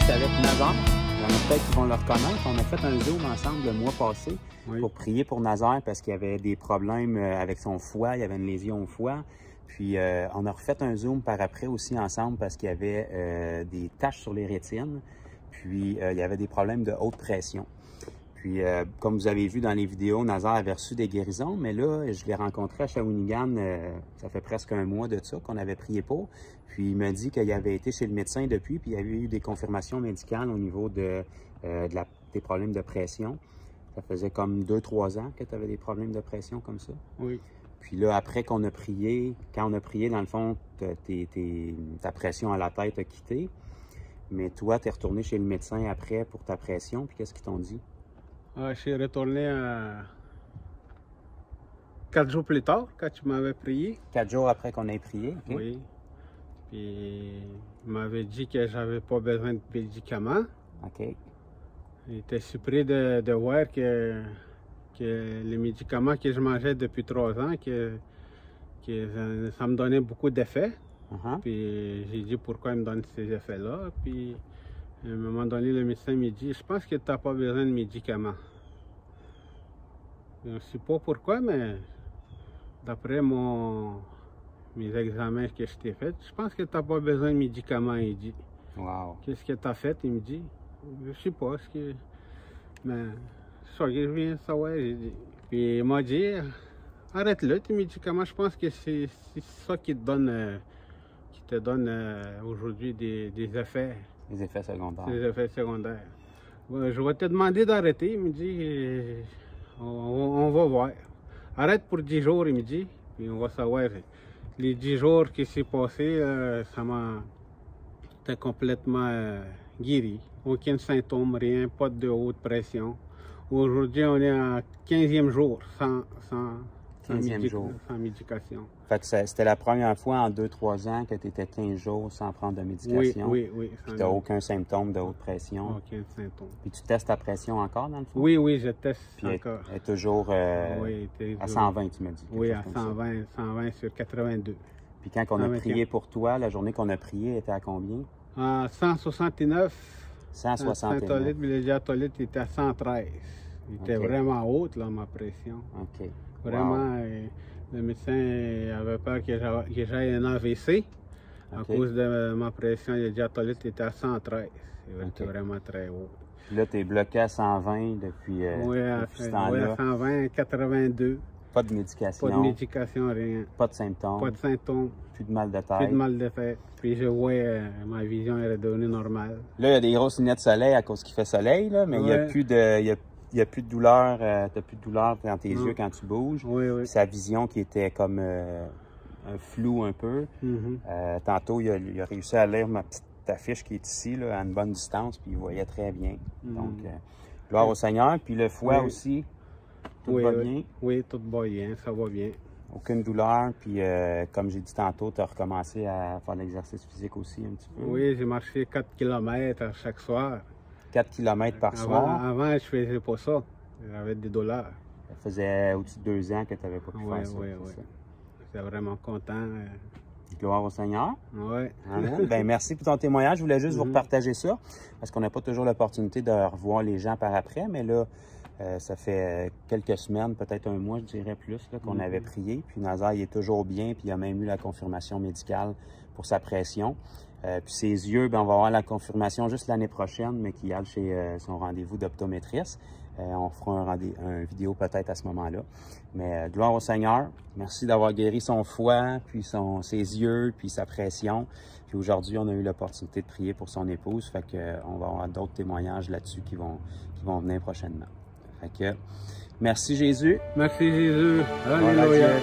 suis avec Nazaire. Il y en a peut-être qui vont le reconnaître. On a fait un Zoom ensemble le mois passé pour prier pour Nazaire parce qu'il y avait des problèmes avec son foie. Il y avait une lésion au foie. Puis, on a refait un Zoom par après aussi ensemble parce qu'il y avait des taches sur les rétines. Puis, il y avait des problèmes de haute pression. Puis, comme vous avez vu dans les vidéos, Nazaire avait reçu des guérisons, mais là, je l'ai rencontré à Shawinigan, ça fait presque un mois de ça qu'on avait prié pour. Puis, il m'a dit qu'il avait été chez le médecin depuis, puis il y avait eu des confirmations médicales au niveau des problèmes de pression. Ça faisait comme 2-3 ans que tu avais des problèmes de pression comme ça. Oui. Puis là, après qu'on a prié, quand on a prié, dans le fond, ta pression à la tête a quitté. Mais toi, tu es retourné chez le médecin après pour ta pression, puis qu'est-ce qu'ils t'ont dit? Je suis retourné 4 jours plus tard, quand tu m'avais prié. 4 jours après qu'on ait prié? Okay. Oui. Puis, il m'avait dit que j'avais pas besoin de médicaments. OK. Il était surpris de voir que les médicaments que je mangeais depuis 3 ans, que ça me donnait beaucoup d'effets. Puis, j'ai dit pourquoi il me donne ces effets-là. Puis, à un moment donné, le médecin me dit, je pense que tu n'as pas besoin de médicaments. Je ne sais pas pourquoi, mais d'après mes examens que je t'ai faits, je pense que tu n'as pas besoin de médicaments, il dit. Wow. Qu'est-ce que tu as fait, il me dit. Je ne sais pas, mais ça que je viens de savoir, j'ai dit. Puis il m'a dit, arrête-le, tes médicaments, je pense que c'est ça qui te donne aujourd'hui des effets. Des effets secondaires. Des effets secondaires. Je vais te demander d'arrêter. Il me dit, on va voir. Arrête pour 10 jours, il me dit, puis on va savoir. Les 10 jours qui s'est passé, ça m'a complètement guéri. Aucun symptôme, rien, pas de haute pression. Aujourd'hui, on est à 15e jour sans médication. Fait que c'était la première fois en 2-3 ans que tu étais 15 jours sans prendre de médication. Oui. Puis tu n'as aucun symptôme de haute pression. Aucun symptôme. Puis tu testes ta pression encore dans le fond? Oui, je teste puis encore. Elle est toujours à 120, tu m'as dit. Oui, à 120 sur 82. Puis quand on a prié pour toi, la journée qu'on a prié, elle était à combien? À 169. 169. Le diatolite était à 113. Il était vraiment haute, là, ma pression. OK. Vraiment, le médecin avait peur que j'aille un AVC. À cause de ma pression, le diatolite était à 113. C'était vraiment très haut. Puis là, tu es bloqué à 120 depuis ce temps-là. Oui, à 120, 82. Pas de médication. Pas de médication, rien. Pas de symptômes. Pas de symptômes. Plus de mal de tête. Plus de mal de tête. Puis je vois, ma vision est redevenue normale. Là, il y a des grosses lunettes de soleil à cause qu'il fait soleil, là, mais il n'y a plus de douleur. Tu n'as plus de douleur dans tes yeux quand tu bouges. Oui. Sa vision qui était comme un flou un peu. Tantôt, il a réussi à lire ma petite affiche qui est ici, là, à une bonne distance, puis il voyait très bien. Donc, gloire au Seigneur. Puis le foie aussi, tout va bien? Oui, tout va bien, ça va bien. Aucune douleur, puis comme j'ai dit tantôt, tu as recommencé à faire l'exercice physique aussi un petit peu? Oui, j'ai marché 4 km chaque soir. 4 km par soir? Avant, je faisais pas ça. J'avais des douleurs. Ça faisait au-dessus de 2 ans que tu n'avais pas pu faire ça. Oui. J'étais vraiment content. Gloire au Seigneur. Oui. Ben, merci pour ton témoignage. Je voulais juste vous partager ça, parce qu'on n'a pas toujours l'opportunité de revoir les gens par après, mais là, ça fait quelques semaines, peut-être un mois, je dirais plus, qu'on avait prié. Puis Nazaire, il est toujours bien, puis il a même eu la confirmation médicale pour sa pression. Puis ses yeux, ben, on va avoir la confirmation juste l'année prochaine, mais qu'il y a chez son rendez-vous d'optométriste. On fera une vidéo peut-être à ce moment-là. Mais gloire au Seigneur. Merci d'avoir guéri son foie, puis ses yeux, puis sa pression. Puis aujourd'hui, on a eu l'opportunité de prier pour son épouse. Fait qu'on va avoir d'autres témoignages là-dessus qui vont venir prochainement. Fait que, merci Jésus. Merci Jésus. Alléluia.